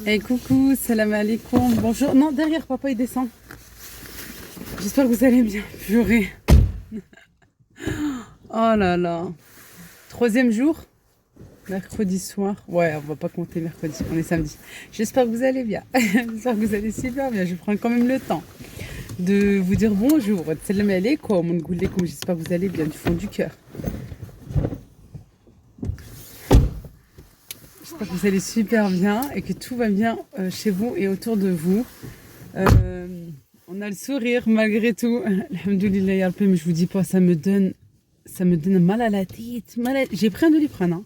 Hey coucou, salam alaikum, bonjour. Non, derrière, papa il descend. J'espère que vous allez bien. Purée. Oh là là. Troisième jour, mercredi soir. Ouais, on va pas compter mercredi, on est samedi. J'espère que vous allez bien. J'espère que vous allez super bien. Je prends quand même le temps de vous dire bonjour. Salam alaikum, j'espère que vous allez bien du fond du cœur. J'espère que vous allez super bien et que tout va bien chez vous et autour de vous. On a le sourire malgré tout. Alhamdoulilah, ya Rabbi, mais je vous dis pas, ça me donne mal à la tête. J'ai pris un Doliprane. Hein.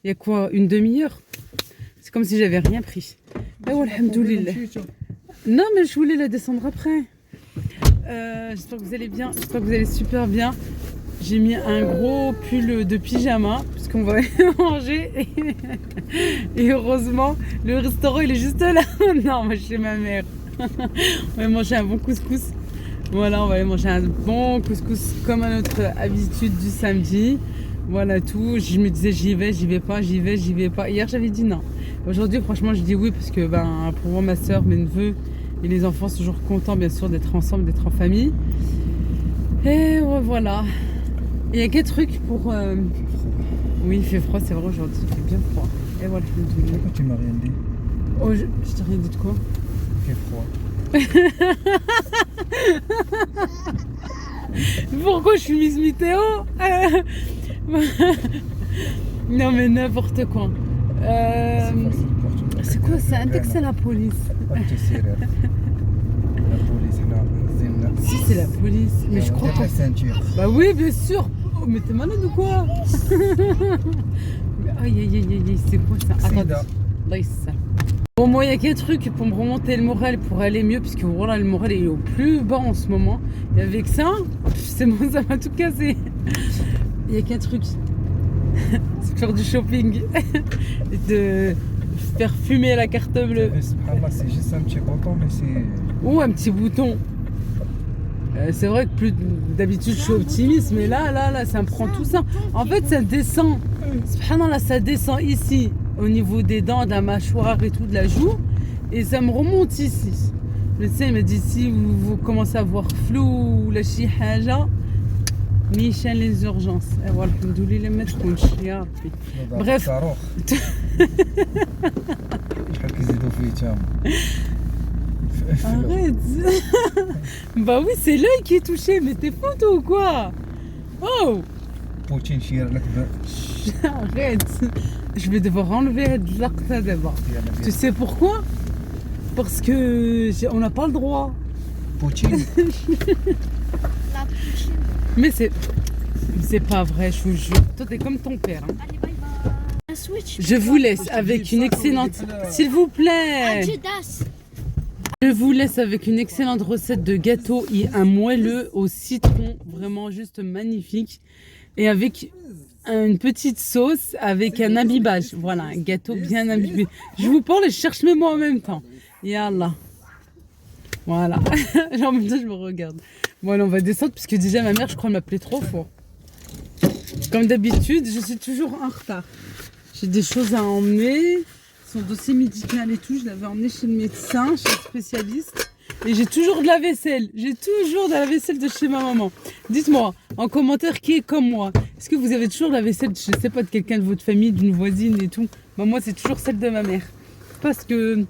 Il y a quoi, une demi-heure? C'est comme si j'avais rien pris. Oh, alhamdoulilah. Non, mais je voulais la descendre après. J'espère que vous allez bien. J'espère que vous allez super bien. J'ai mis un gros pull de pyjama puisqu'on va manger et heureusement le restaurant il est juste là. Non, moi chez ma mère. On va manger un bon couscous. Voilà, on va aller manger un bon couscous comme à notre habitude du samedi. Voilà tout. Je me disais j'y vais pas, j'y vais pas. Hier j'avais dit non. Aujourd'hui franchement je dis oui parce que pour moi ma soeur, mes neveux et les enfants sont toujours contents bien sûr d'être ensemble, d'être en famille. Et voilà. Il y a quel truc pour... Oui, il fait froid, c'est vrai, aujourd'hui, il fait bien froid. Et voilà, je me dis... Pourquoi tu m'as rien dit? Oh, je t'ai rien dit de quoi? Il fait froid. Pourquoi je suis Miss Météo? Non, mais n'importe quoi. C'est quoi? C'est un texte à la police. La police, là. Si, c'est la police. Mais je crois pas. pas. Ceinture. Bah oui, bien sûr. Oh, mais t'es malade ou quoi? Aïe, aïe, aïe, aïe, c'est quoi ça? Attends. Là, ça. Bon, moi, il y a qu'un truc pour me remonter le moral, pour aller mieux, puisque voilà, le moral est au plus bas en ce moment. Et avec ça, c'est bon, ça m'a tout cassé. Il y a qu'un truc. C'est faire du shopping. Et de faire fumer la carte bleue. C'est juste un petit bouton, mais c'est... Ou un petit bouton. C'est vrai que plus d'habitude je suis optimiste, mais là, ça me prend tout ça. En fait, ça descend. Subhanallah, ça descend ici, au niveau des dents, de la mâchoire et tout, de la joue, et ça me remonte ici. Le médecin m'a dit si vous commencez à voir flou ou la chihaja, Michel les urgences. Et voilà, alhamdoulilah, ma تكونش يا ربي. Bref. Arrête. Bah oui, c'est l'œil qui est touché, mais t'es fou toi ou quoi? Oh. Poutine, Arrête. Je vais devoir enlever de l'acte d'abord. Tu sais pourquoi? Parce que on n'a pas le droit. Poutine. La Poutine. Mais c'est pas vrai, je vous jure. Toi t'es comme ton père. Hein. Allez, bye bye. Un switch. Je vous laisse avec une excellente... S'il vous plaît. Adidas. Je vous laisse avec une excellente recette de gâteau et un moelleux au citron, vraiment juste magnifique. Et avec une petite sauce avec un imbibage. Voilà, un gâteau bien imbibé. Je vous parle et je cherche mes mots en même temps. Yallah. Voilà. En même temps, je me regarde. Bon, on va descendre puisque déjà ma mère, je crois, m'appelait trop fort. Comme d'habitude, je suis toujours en retard. J'ai des choses à emmener. Son dossier médical et tout, je l'avais emmené chez le médecin, chez le spécialiste. Et j'ai toujours de la vaisselle. J'ai toujours de la vaisselle de chez ma maman. Dites-moi en commentaire qui est comme moi. Est-ce que vous avez toujours de la vaisselle, je sais pas, de quelqu'un de votre famille, d'une voisine et tout? Bah, moi, c'est toujours celle de ma mère. Parce que,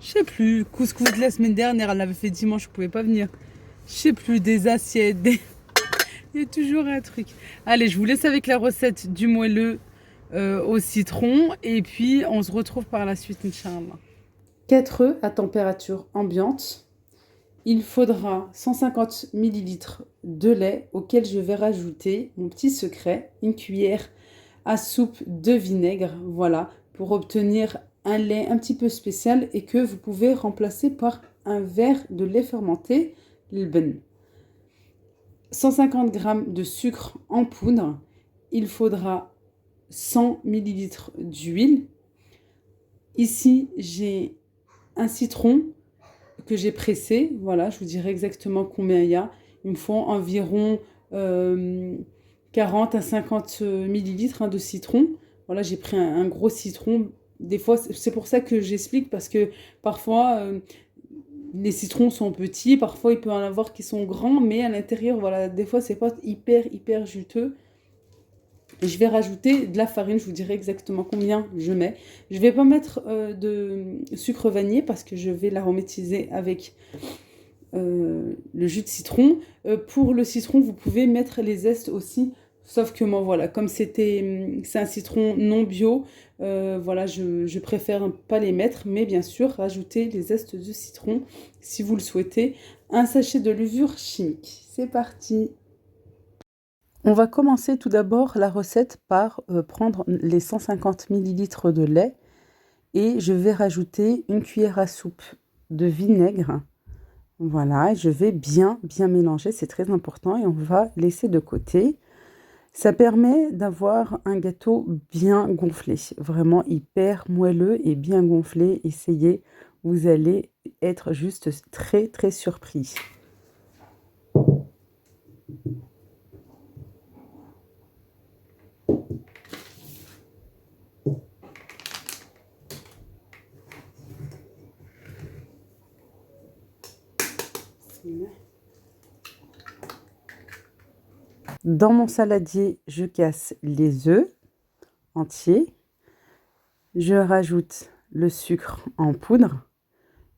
je sais plus, couscous de la semaine dernière, elle l'avait fait dimanche, je pouvais pas venir. Je sais plus, des assiettes, il y a toujours un truc. Allez, je vous laisse avec la recette du moelleux au citron et puis on se retrouve par la suite, Inch'Allah. 4 œufs à température ambiante. Il faudra 150 ml de lait auquel je vais rajouter mon petit secret, une cuillère à soupe de vinaigre, voilà, pour obtenir un lait un petit peu spécial et que vous pouvez remplacer par un verre de lait fermenté, l'ben. 150 g de sucre en poudre. Il faudra 100 ml d'huile. Ici, j'ai un citron que j'ai pressé. Voilà, je vous dirai exactement combien il y a. Il me faut environ 40 à 50 ml de citron. Voilà, j'ai pris un gros citron des fois, c'est pour ça que j'explique, parce que parfois, les citrons sont petits, parfois il peut en avoir qui sont grands, mais à l'intérieur, voilà, des fois, c'est pas hyper juteux. Et je vais rajouter de la farine, je vous dirai exactement combien je mets. Je vais pas mettre de sucre vanillé parce que je vais l'aromatiser avec le jus de citron. Pour le citron, vous pouvez mettre les zestes aussi. Sauf que moi, voilà, comme c'est un citron non bio, voilà, je préfère pas les mettre. Mais bien sûr, rajoutez les zestes de citron si vous le souhaitez. Un sachet de levure chimique. C'est parti! On va commencer tout d'abord la recette par prendre les 150 ml de lait et je vais rajouter une cuillère à soupe de vinaigre. Voilà, je vais bien mélanger, c'est très important et on va laisser de côté. Ça permet d'avoir un gâteau bien gonflé, vraiment hyper moelleux et bien gonflé. Essayez, vous allez être juste très surpris. Dans mon saladier, je casse les œufs entiers. Je rajoute le sucre en poudre,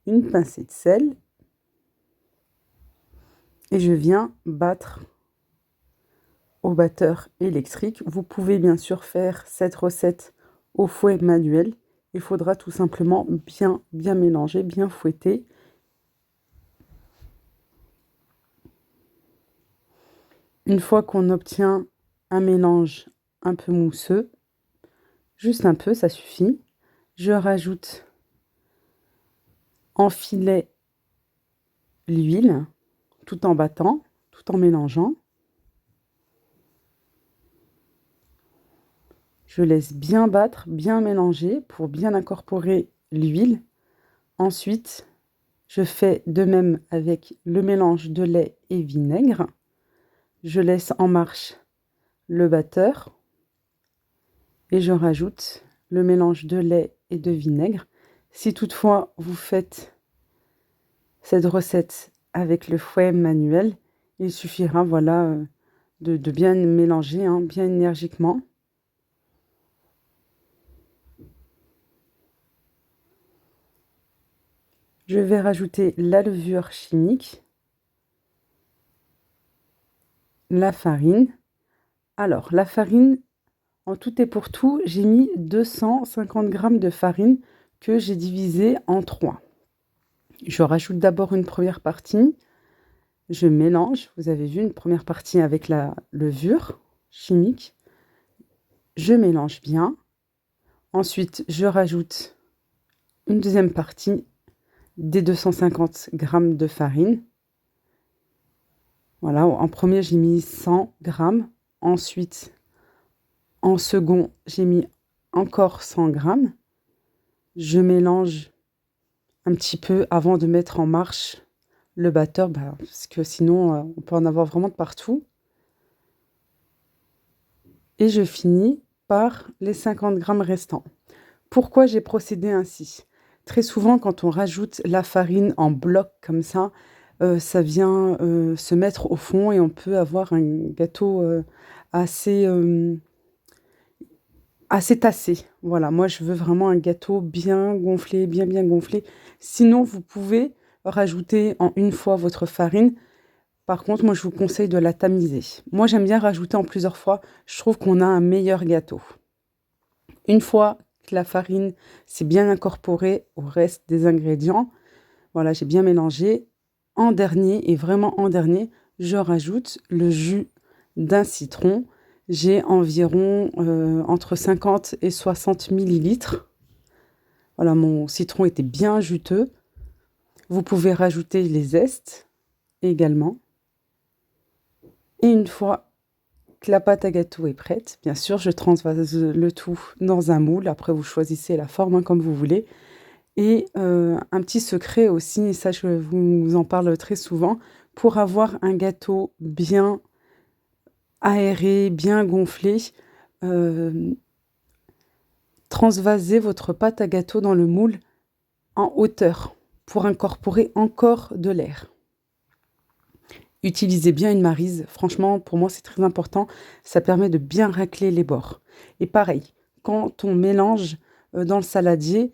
une pincée de sel et je viens battre au batteur électrique. Vous pouvez bien sûr faire cette recette au fouet manuel. Il faudra tout simplement bien mélanger, bien fouetter. Une fois qu'on obtient un mélange un peu mousseux, juste un peu, ça suffit, je rajoute en filet l'huile, tout en battant, tout en mélangeant. Je laisse bien battre, bien mélanger pour bien incorporer l'huile. Ensuite, je fais de même avec le mélange de lait et vinaigre. Je laisse en marche le batteur et je rajoute le mélange de lait et de vinaigre. Si toutefois vous faites cette recette avec le fouet manuel, il suffira voilà, de bien mélanger, hein, bien énergiquement. Je vais rajouter la levure chimique, la farine. Alors, la farine, en tout et pour tout, j'ai mis 250 g de farine que j'ai divisé en 3. Je rajoute d'abord une première partie. Je mélange. Vous avez vu une première partie avec la levure chimique. Je mélange bien. Ensuite, je rajoute une deuxième partie des 250 g de farine. Voilà, en premier, j'ai mis 100 g. Ensuite, en second, j'ai mis encore 100 g. Je mélange un petit peu avant de mettre en marche le batteur, parce que sinon, on peut en avoir vraiment de partout. Et je finis par les 50 g restants. Pourquoi j'ai procédé ainsi? Très souvent, quand on rajoute la farine en bloc comme ça vient se mettre au fond et on peut avoir un gâteau assez tassé. Voilà, moi je veux vraiment un gâteau bien gonflé, bien gonflé. Sinon, vous pouvez rajouter en une fois votre farine. Par contre, moi je vous conseille de la tamiser. Moi j'aime bien rajouter en plusieurs fois. Je trouve qu'on a un meilleur gâteau. Une fois que la farine s'est bien incorporée au reste des ingrédients, voilà, j'ai bien mélangé. En dernier, et vraiment en dernier, je rajoute le jus d'un citron. J'ai environ entre 50 et 60 ml. Voilà, mon citron était bien juteux. Vous pouvez rajouter les zestes également. Et une fois que la pâte à gâteau est prête, bien sûr, je transvase le tout dans un moule. Après, vous choisissez la forme comme vous voulez. Et un petit secret aussi, et ça je vous en parle très souvent, pour avoir un gâteau bien aéré, bien gonflé, transvasez votre pâte à gâteau dans le moule en hauteur pour incorporer encore de l'air. Utilisez bien une maryse. Franchement, pour moi, c'est très important. Ça permet de bien racler les bords. Et pareil, quand on mélange dans le saladier,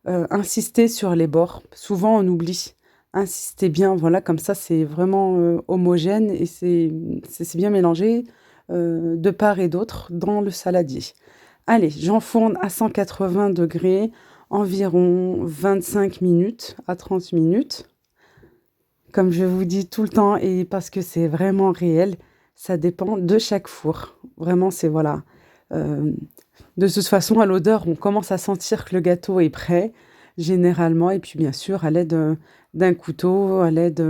insistez sur les bords. Souvent, on oublie. Insistez bien, voilà, comme ça, c'est vraiment homogène et c'est bien mélangé de part et d'autre dans le saladier. Allez, j'enfourne à 180 degrés environ 25 minutes à 30 minutes. Comme je vous dis tout le temps, et parce que c'est vraiment réel, ça dépend de chaque four. Vraiment, c'est voilà. De toute façon, à l'odeur, on commence à sentir que le gâteau est prêt, généralement. Et puis, bien sûr, à l'aide d'un couteau, à l'aide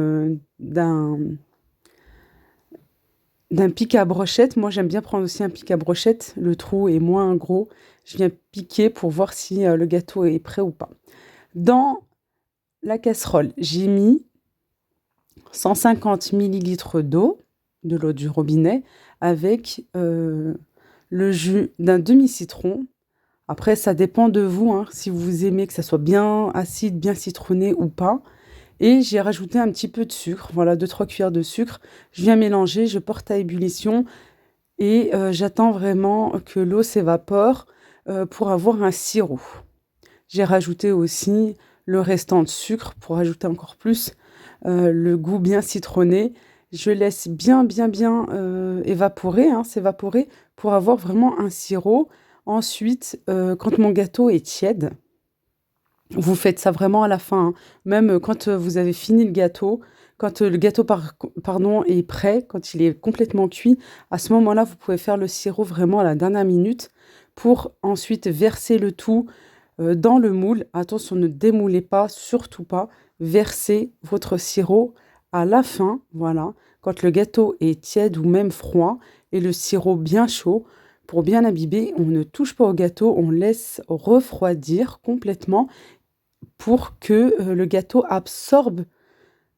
d'un pic à brochette. Moi, j'aime bien prendre aussi un pic à brochette. Le trou est moins gros. Je viens piquer pour voir si le gâteau est prêt ou pas. Dans la casserole, j'ai mis 150 ml d'eau, de l'eau du robinet, avec le jus d'un demi-citron. Après, ça dépend de vous, hein, si vous aimez que ça soit bien acide, bien citronné ou pas. Et j'ai rajouté un petit peu de sucre, voilà, 2-3 cuillères de sucre. Je viens mélanger, je porte à ébullition et j'attends vraiment que l'eau s'évapore pour avoir un sirop. J'ai rajouté aussi le restant de sucre pour ajouter encore plus le goût bien citronné. Je laisse bien évaporer, s'évaporer pour avoir vraiment un sirop. Ensuite, quand mon gâteau est tiède, vous faites ça vraiment à la fin, hein. Même quand vous avez fini le gâteau, quand le gâteau est prêt, quand il est complètement cuit, à ce moment-là, vous pouvez faire le sirop vraiment à la dernière minute pour ensuite verser le tout dans le moule. Attention, ne démoulez pas, surtout pas. Versez votre sirop à la fin, voilà, quand le gâteau est tiède ou même froid et le sirop bien chaud. Pour bien imbiber, on ne touche pas au gâteau, on laisse refroidir complètement pour que le gâteau absorbe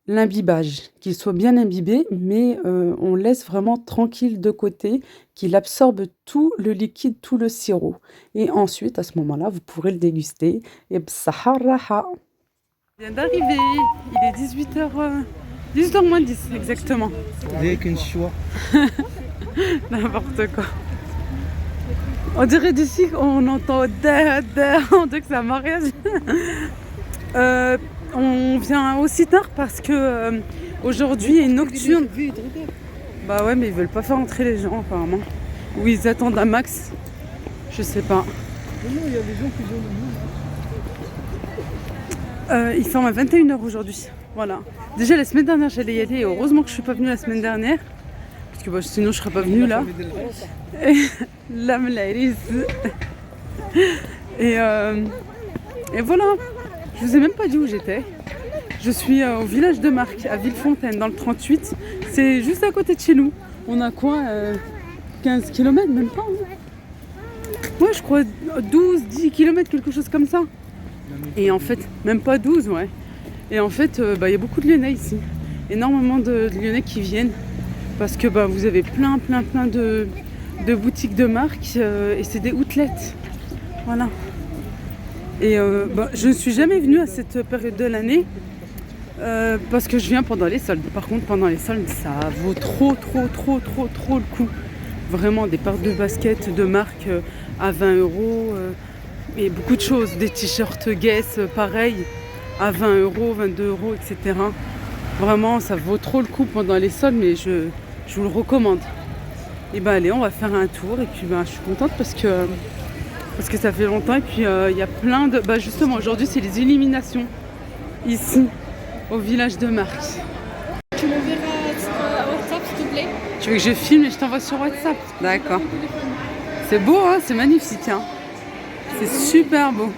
l'imbibage, qu'il soit bien imbibé, mais on laisse vraiment tranquille de côté, qu'il absorbe tout le liquide, tout le sirop. Et ensuite, à ce moment-là, vous pourrez le déguster. Et b'sahar raha. Il vient d'arriver, il est 18h moins 10 exactement. Avec un choix. N'importe quoi. On dirait d'ici qu'on entend on dirait que c'est un mariage. On vient aussi tard parce que aujourd'hui il y a une nocturne. Bah ouais, mais ils veulent pas faire entrer les gens apparemment. Ou ils attendent un max. Je sais pas. Non, il y a des gens qui viennent. Ils ferment à 21h aujourd'hui. Voilà. Déjà la semaine dernière j'allais y aller et heureusement que je suis pas venue la semaine dernière. Parce que sinon je serais pas venue là. Et voilà. Je vous ai même pas dit où j'étais. Je suis au village de Marc, à Villefontaine, dans le 38. C'est juste à côté de chez nous. On a quoi 15 km, même pas. Hein. Ouais, je crois 12, 10 km, quelque chose comme ça. Et en fait, même pas 12, ouais. Et en fait, y a beaucoup de Lyonnais ici. Énormément de Lyonnais qui viennent. Parce que vous avez plein de boutiques de marque. Et c'est des outlets. Voilà. Et je ne suis jamais venue à cette période de l'année parce que je viens pendant les soldes. Par contre, pendant les soldes, ça vaut trop le coup. Vraiment, des paires de baskets de marque à 20 €. Et beaucoup de choses. Des t-shirts Guess, pareil, à 20 €, 22 €, etc. Vraiment, ça vaut trop le coup pendant les soldes, mais je vous le recommande. Et allez, on va faire un tour. Et puis, je suis contente parce que ça fait longtemps et puis il y a plein de... justement, aujourd'hui, c'est les illuminations ici, au village de Marc. Tu me verras sur WhatsApp, s'il te plaît. Tu veux que je filme et je t'envoie sur WhatsApp? D'accord. C'est beau, hein? C'est magnifique. Hein? C'est super beau.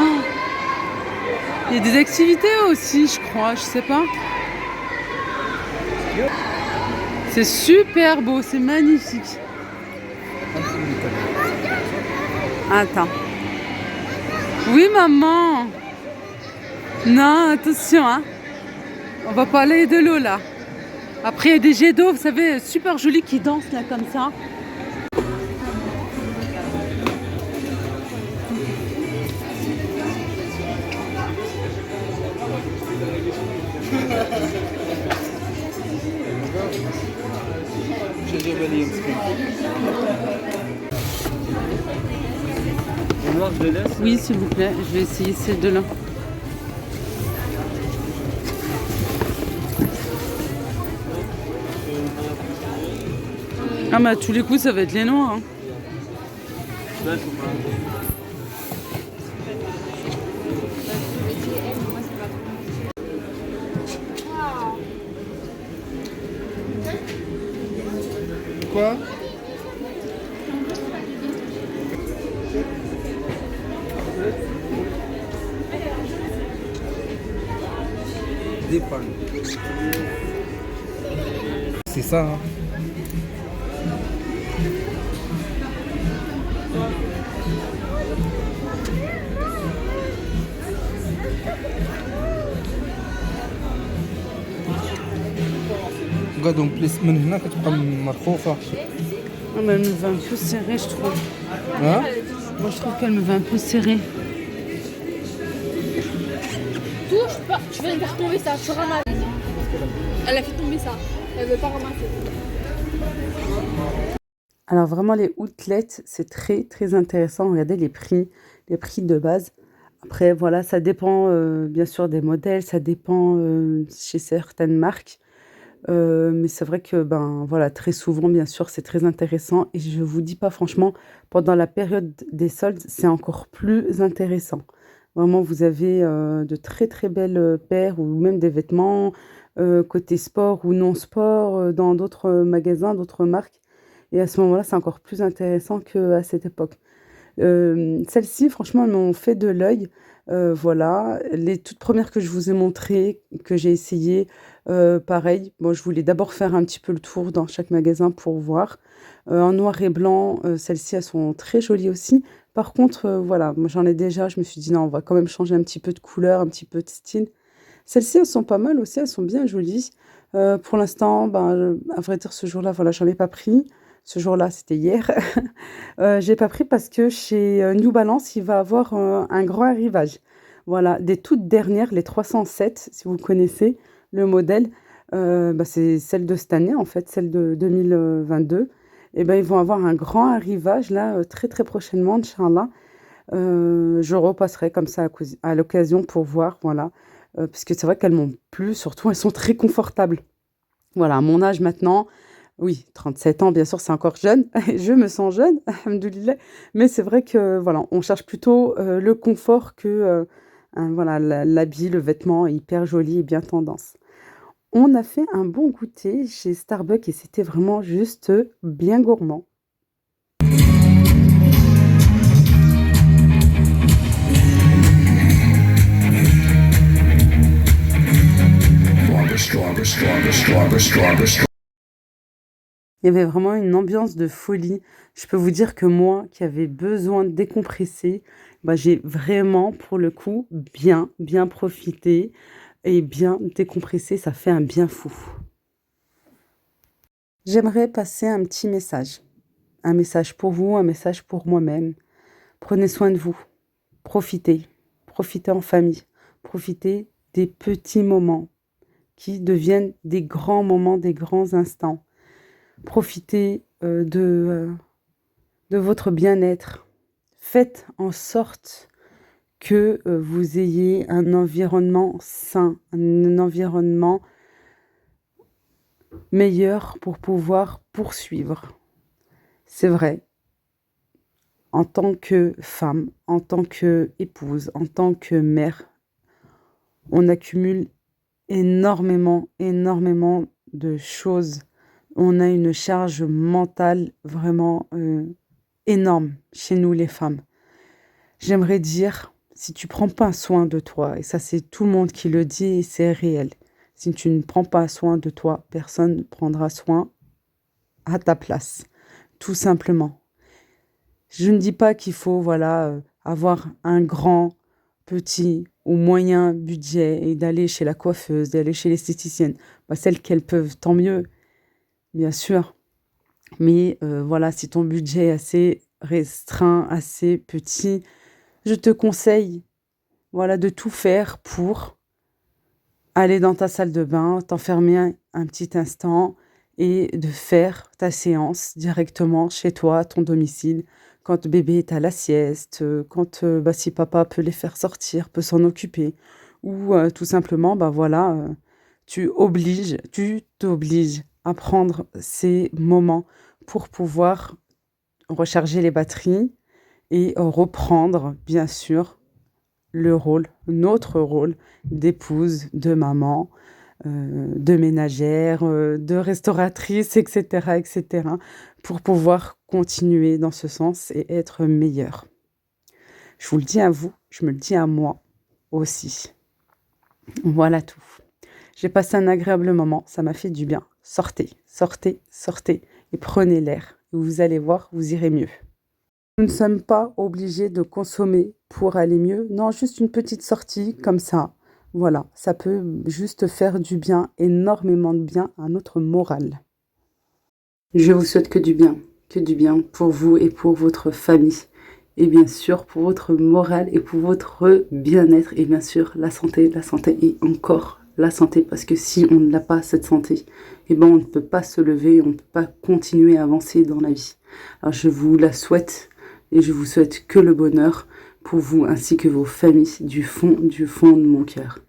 Oh. Il y a des activités aussi, je crois, je sais pas. C'est super beau, c'est magnifique. Attends. Oui, maman. Non, attention, hein. On va pas aller de l'eau, là. Après, il y a des jets d'eau, vous savez, super jolis qui dansent, là, comme ça. اللي مسكين. Le noir, je le laisse. Oui, s'il vous plaît, je vais essayer ces deux-là. Ah, mais à tous les coups, ça va être les noirs. Hein. Là, ils sont pas. Quoi? Dépend. C'est ça, hein. قاعدوا من هنا كتبقى مرخوفة. Ah, mais elle me va un peu serrée, je trouve. Hein? Moi, je trouve qu'elle me va un peu serrée. Touche pas, tu viens de faire tomber ça, tu ramasses. Elle a fait tomber ça, elle veut pas ramasser. Alors vraiment les outlets, c'est très très intéressant. Regardez les prix de base. Après voilà, ça dépend bien sûr des modèles, ça dépend chez certaines marques. Mais c'est vrai que ben voilà, très souvent bien sûr, c'est très intéressant et je vous dis pas franchement, pendant la période des soldes, c'est encore plus intéressant. Vraiment, vous avez de très très belles paires ou même des vêtements côté sport ou non sport dans d'autres magasins, d'autres marques. Et à ce moment-là, c'est encore plus intéressant qu'à cette époque. Celles-ci, franchement, elles m'ont fait de l'œil. Voilà, les toutes premières que je vous ai montrées, que j'ai essayées, pareil. Bon, je voulais d'abord faire un petit peu le tour dans chaque magasin pour voir. En noir et blanc, celles-ci, elles sont très jolies aussi. Par contre, voilà, moi j'en ai déjà, je me suis dit non, on va quand même changer un petit peu de couleur, un petit peu de style. Celles-ci, elles sont pas mal aussi, elles sont bien jolies. Pour l'instant, ben, à vrai dire, ce jour-là, voilà, j'en ai pas pris. Ce jour-là, c'était hier. J'ai pas pris parce que chez New Balance, il va avoir un grand arrivage. Voilà, des toutes dernières, les 307, si vous connaissez le modèle, bah, c'est celle de cette année, en fait, celle de 2022. Et ben, ils vont avoir un grand arrivage là, très très prochainement, Inch'Allah. Je repasserai comme ça à l'occasion pour voir, voilà. Parce que c'est vrai qu'elles m'ont plu, surtout elles sont très confortables. Voilà, à mon âge maintenant, oui, 37 ans, bien sûr, c'est encore jeune. Je me sens jeune, alhamdoulilah. Mais c'est vrai que, voilà, on cherche plutôt le confort que voilà, l'habit, le vêtement est hyper joli et bien tendance. On a fait un bon goûter chez Starbucks et c'était vraiment juste bien gourmand. Il y avait vraiment une ambiance de folie. Je peux vous dire que moi, qui avais besoin de décompresser, bah, j'ai vraiment, pour le coup, bien profité et bien décompressé. Ça fait un bien fou. J'aimerais passer un petit message. Un message pour vous, un message pour moi-même. Prenez soin de vous. Profitez. Profitez en famille. Profitez des petits moments qui deviennent des grands moments, des grands instants. Profitez de votre bien-être. Faites en sorte que vous ayez un environnement sain, un environnement meilleur pour pouvoir poursuivre. C'est vrai, en tant que femme, en tant qu'épouse, en tant que mère, on accumule énormément de choses. On a une charge mentale vraiment énorme chez nous les femmes. J'aimerais dire, si tu prends pas soin de toi, et ça c'est tout le monde qui le dit et c'est réel, si tu ne prends pas soin de toi, personne ne prendra soin à ta place, tout simplement. Je ne dis pas qu'il faut voilà avoir un grand, petit ou moyen budget et d'aller chez la coiffeuse, d'aller chez l'esthéticienne. Bah, celles qu'elles peuvent, tant mieux, bien sûr. Mais voilà, si ton budget est assez restreint, assez petit, je te conseille voilà, de tout faire pour aller dans ta salle de bain, t'enfermer un petit instant et de faire ta séance directement chez toi, à ton domicile, quand bébé est à la sieste, quand si papa peut les faire sortir, peut s'en occuper, ou tout simplement, voilà, tu t'obliges à prendre ces moments pour pouvoir recharger les batteries et reprendre, bien sûr, notre rôle d'épouse, de maman, de ménagère, de restauratrice, etc., etc., pour pouvoir continuer dans ce sens et être meilleure. Je vous le dis à vous, je me le dis à moi aussi. Voilà tout. J'ai passé un agréable moment, ça m'a fait du bien. Sortez, sortez, sortez et prenez l'air. Vous allez voir, vous irez mieux. Nous ne sommes pas obligés de consommer pour aller mieux. Non, juste une petite sortie comme ça. Voilà, ça peut juste faire du bien, énormément de bien à notre morale. Je vous souhaite que du bien pour vous et pour votre famille. Et bien sûr, pour votre morale et pour votre bien-être. Et bien sûr, la santé et encore la santé. Parce que si on n'a pas cette santé, on ne peut pas se lever, on ne peut pas continuer à avancer dans la vie. Alors je vous la souhaite et je vous souhaite que le bonheur pour vous ainsi que vos familles du fond de mon cœur.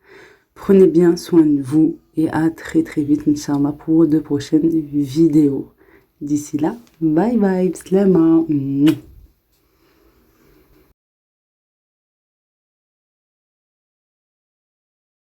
Prenez bien soin de vous et à très très vite, Inch'Allah, pour de prochaines vidéos. D'ici là, bye bye, slama.